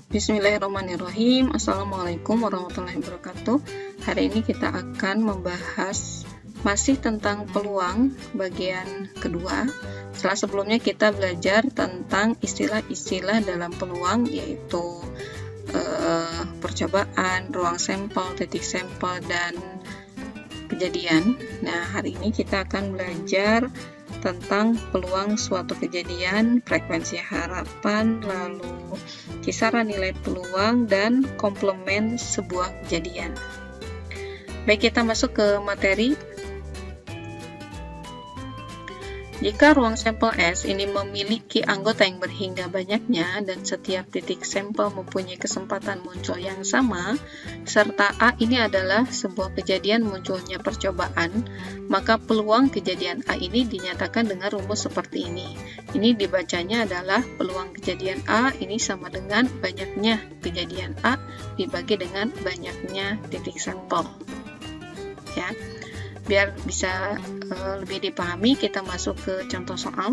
Bismillahirrahmanirrahim. Assalamualaikum warahmatullahi wabarakatuh. Hari ini kita akan membahas masih tentang peluang bagian kedua. Setelah sebelumnya kita belajar tentang istilah-istilah dalam peluang, yaitu percobaan, ruang sampel, titik sampel, dan kejadian. Nah, hari ini kita akan belajar tentang peluang suatu kejadian, frekuensi harapan, lalu kisaran nilai peluang, dan komplement sebuah kejadian. Baik, kita masuk ke materi. Jika ruang sampel S ini memiliki anggota yang berhingga banyaknya dan setiap titik sampel mempunyai kesempatan muncul yang sama, serta A ini adalah sebuah kejadian munculnya percobaan, maka peluang kejadian A ini dinyatakan dengan rumus seperti ini. Ini dibacanya adalah peluang kejadian A ini sama dengan banyaknya kejadian A dibagi dengan banyaknya titik sampel. Ya. Biar bisa lebih dipahami, kita masuk ke contoh soal.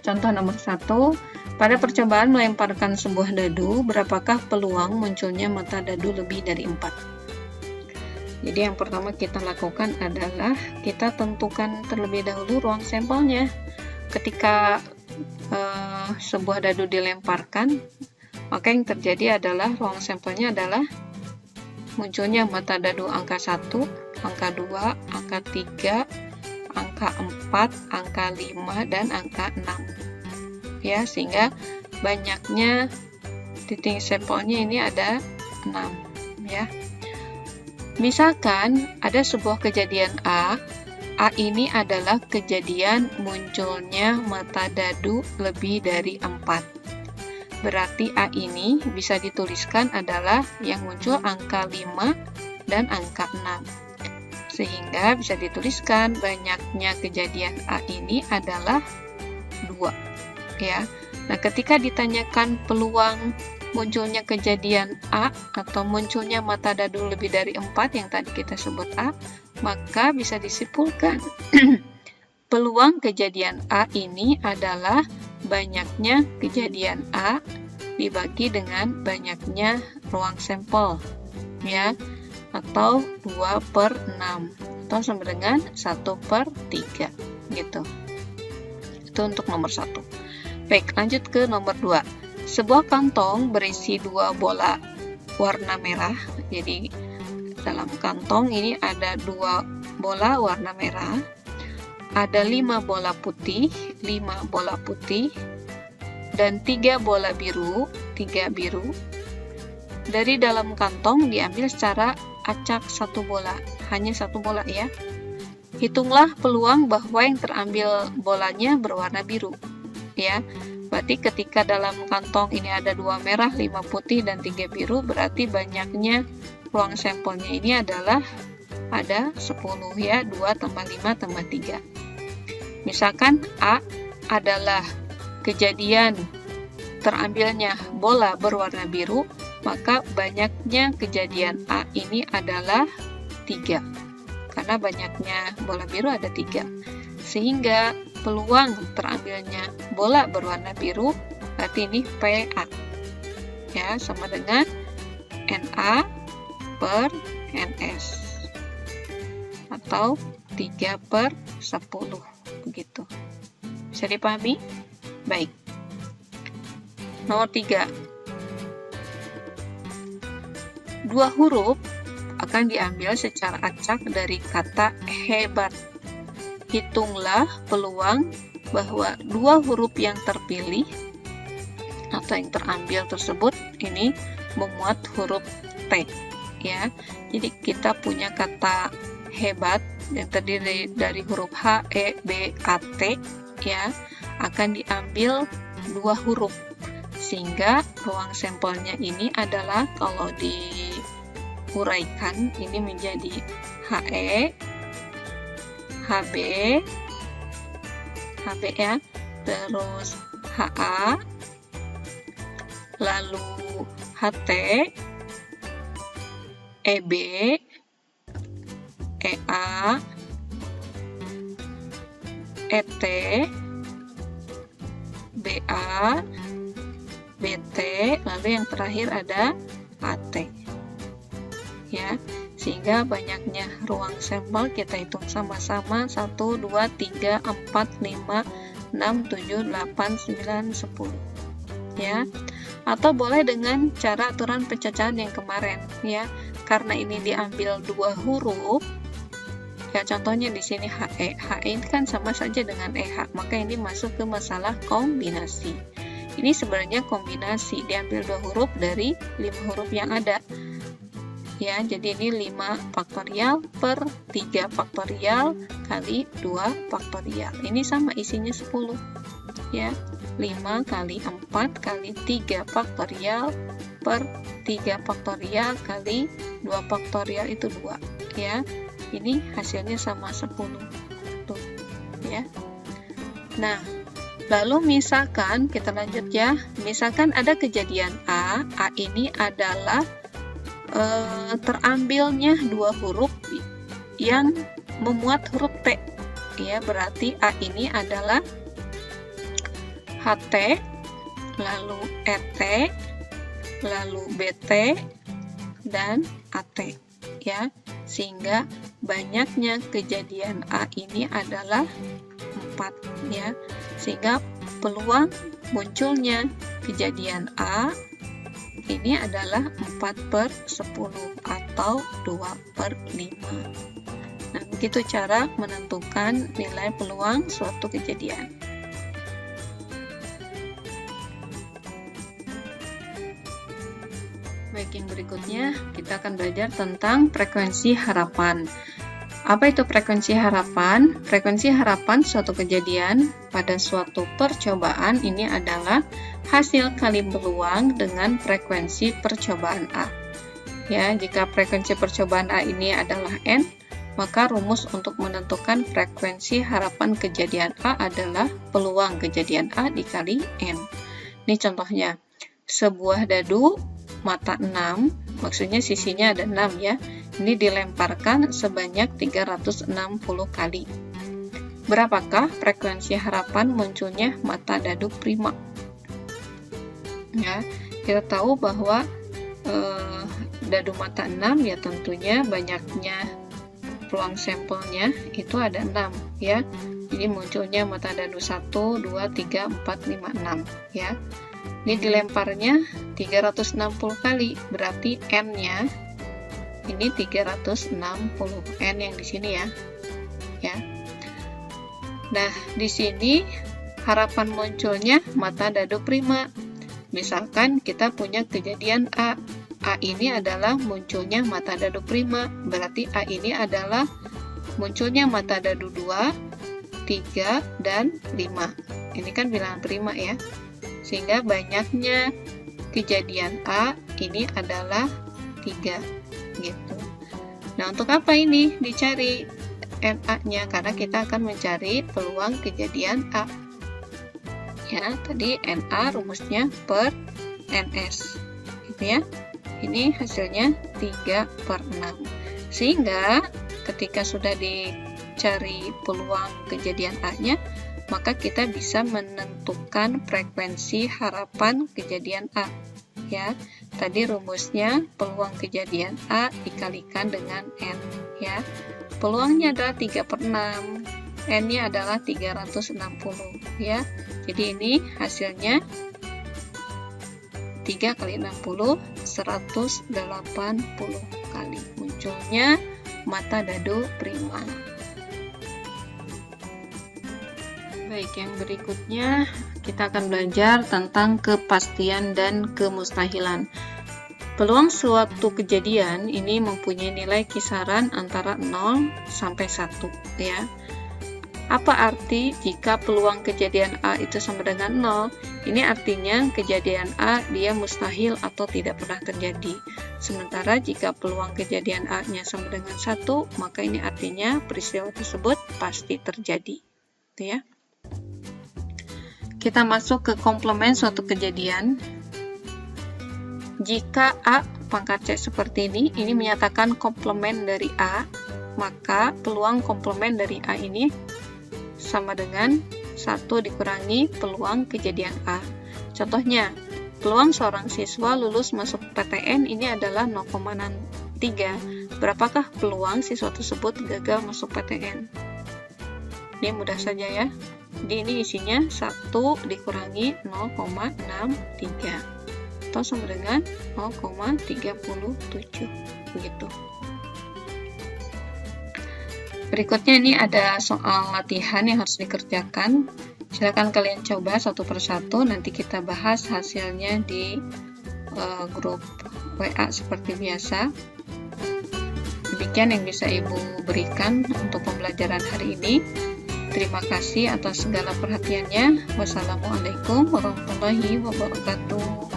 Contoh nomor 1, pada percobaan melemparkan sebuah dadu, berapakah peluang munculnya mata dadu lebih dari 4? Jadi yang pertama kita lakukan adalah kita tentukan terlebih dahulu ruang sampelnya. Ketika sebuah dadu dilemparkan, maka yang terjadi adalah ruang sampelnya adalah munculnya mata dadu angka 1, angka 2, angka 3, angka 4, angka 5, dan angka 6. Ya, sehingga banyaknya titik sampelnya ini ada 6. Ya. Misalkan ada sebuah kejadian A ini adalah kejadian munculnya mata dadu lebih dari 4. Berarti A ini bisa dituliskan adalah yang muncul angka 5 dan angka 6. Sehingga bisa dituliskan banyaknya kejadian A ini adalah 2. Ya. Nah, ketika ditanyakan peluang munculnya kejadian A atau munculnya mata dadu lebih dari 4 yang tadi kita sebut A, maka bisa disimpulkan peluang kejadian A ini adalah banyaknya kejadian A dibagi dengan banyaknya ruang sampel. Ya. Atau 2/6 atau sama dengan 1/3 gitu. Itu untuk nomor 1. Baik, lanjut ke nomor 2. Sebuah kantong berisi 2 bola warna merah. Jadi dalam kantong ini ada 2 bola warna merah, ada 5 bola putih, 5 bola putih, dan 3 bola biru, 3 biru. Dari dalam kantong diambil secara acak 1 bola, hanya 1 bola ya. Hitunglah peluang bahwa yang terambil bolanya berwarna biru. Ya, berarti ketika dalam kantong ini ada 2 merah, 5 putih, dan 3 biru, berarti banyaknya ruang sampelnya ini adalah ada 10 ya, 2 tambah 5 tambah 3. Misalkan A adalah kejadian terambilnya bola berwarna biru, maka banyaknya kejadian A ini adalah 3. Karena banyaknya bola biru ada 3. Sehingga peluang terambilnya bola berwarna biru, berarti ini PA. Ya, sama dengan NA per NS. Atau 3/10. Begitu. Bisa dipahami? Baik. Nomor 3. 2 huruf akan diambil secara acak dari kata hebat. Hitunglah peluang bahwa 2 huruf yang terpilih atau yang terambil tersebut ini memuat huruf T. Ya, jadi kita punya kata hebat yang terdiri dari huruf H, E, B, A, T. Ya, akan diambil 2 huruf. Sehingga ruang sampelnya ini adalah kalau diuraikan ini menjadi HE, HB ya, terus HA, lalu HT, EB, EA, ET, BA, BT, lalu lalu yang terakhir ada AT. Ya, sehingga banyaknya ruang sampel kita hitung sama-sama 1, 2, 3, 4, 5, 6, 7, 8, 9, 10. Ya, atau boleh dengan cara aturan pencacahan yang kemarin, ya. Karena ini diambil 2 huruf, ya contohnya di sini HE. HE ini kan sama saja dengan EH, maka ini masuk ke masalah kombinasi. Ini sebenarnya kombinasi, diambil 2 huruf dari 5 huruf yang ada. Ya, jadi ini 5 faktorial per 3 faktorial kali 2 faktorial. Ini sama isinya 10. Ya, 5 kali 4 kali 3 faktorial per 3 faktorial kali 2 faktorial itu 2. Ya, ini hasilnya sama 10. Tuh, ya. Nah, lalu misalkan kita lanjut ya. Misalkan ada kejadian A ini adalah terambilnya 2 huruf yang memuat huruf T. Ya, berarti A ini adalah HT, lalu ET, lalu BT, dan AT. Ya, sehingga banyaknya kejadian A ini adalah 4, ya. Sehingga peluang munculnya kejadian A ini adalah 4/10 atau 2/5. Nah, begitu cara menentukan nilai peluang suatu kejadian. Baik, yang berikutnya kita akan belajar tentang frekuensi harapan. Apa itu frekuensi harapan? Frekuensi harapan suatu kejadian pada suatu percobaan ini adalah hasil kali peluang dengan frekuensi percobaan A. Ya, jika frekuensi percobaan A ini adalah N, maka rumus untuk menentukan frekuensi harapan kejadian A adalah peluang kejadian A dikali N. Ini contohnya, sebuah dadu mata 6, maksudnya sisinya ada 6 ya, ini dilemparkan sebanyak 360 kali. Berapakah frekuensi harapan munculnya mata dadu prima? Ya, kita tahu bahwa dadu mata 6 ya tentunya banyaknya peluang sampelnya itu ada 6 ya. Jadi munculnya mata dadu 1, 2, 3, 4, 5, 6 ya. Ini dilemparnya 360 kali, berarti N-nya ini 360 N yang di sini ya. Ya. Nah, di sini harapan munculnya mata dadu prima. Misalkan kita punya kejadian A. A ini adalah munculnya mata dadu prima, berarti A ini adalah munculnya mata dadu 2, 3, dan 5. Ini kan bilangan prima ya. Sehingga banyaknya kejadian A ini adalah 3 gitu. Nah, untuk apa ini dicari NA-nya? Karena kita akan mencari peluang kejadian A. Ya, tadi NA rumusnya per NS. Gitu ya. Ini hasilnya 3/6. Sehingga ketika sudah dicari peluang kejadian A-nya, maka kita bisa menentukan frekuensi harapan kejadian A. Ya, tadi rumusnya peluang kejadian A dikalikan dengan N. Ya, peluangnya adalah 3/6, N-nya adalah 360. Ya, jadi ini hasilnya 3 kali 60, 180 kali munculnya mata dadu prima. Baik, yang berikutnya kita akan belajar tentang kepastian dan kemustahilan. Peluang suatu kejadian ini mempunyai nilai kisaran antara 0 sampai 1 ya. Apa arti jika peluang kejadian A itu sama dengan 0? Ini artinya kejadian A dia mustahil atau tidak pernah terjadi. Sementara jika peluang kejadian A-nya sama dengan 1, maka ini artinya peristiwa tersebut pasti terjadi. Gitu ya. Kita masuk ke komplement suatu kejadian. Jika A pangkat C seperti ini menyatakan komplement dari A, maka peluang komplement dari A ini sama dengan 1 dikurangi peluang kejadian A. Contohnya, Peluang seorang siswa lulus masuk PTN ini adalah 0,3. Berapakah peluang siswa tersebut gagal masuk PTN? Ini mudah saja ya. Jadi ini isinya 1 dikurangi 0,63 atau sama dengan 0,37 begitu. Berikutnya ini ada soal latihan yang harus dikerjakan. Silakan kalian coba satu persatu, nanti kita bahas hasilnya di grup WA seperti biasa. Demikian yang bisa Ibu berikan untuk pembelajaran hari ini. Terima kasih atas segala perhatiannya. Wassalamualaikum warahmatullahi wabarakatuh.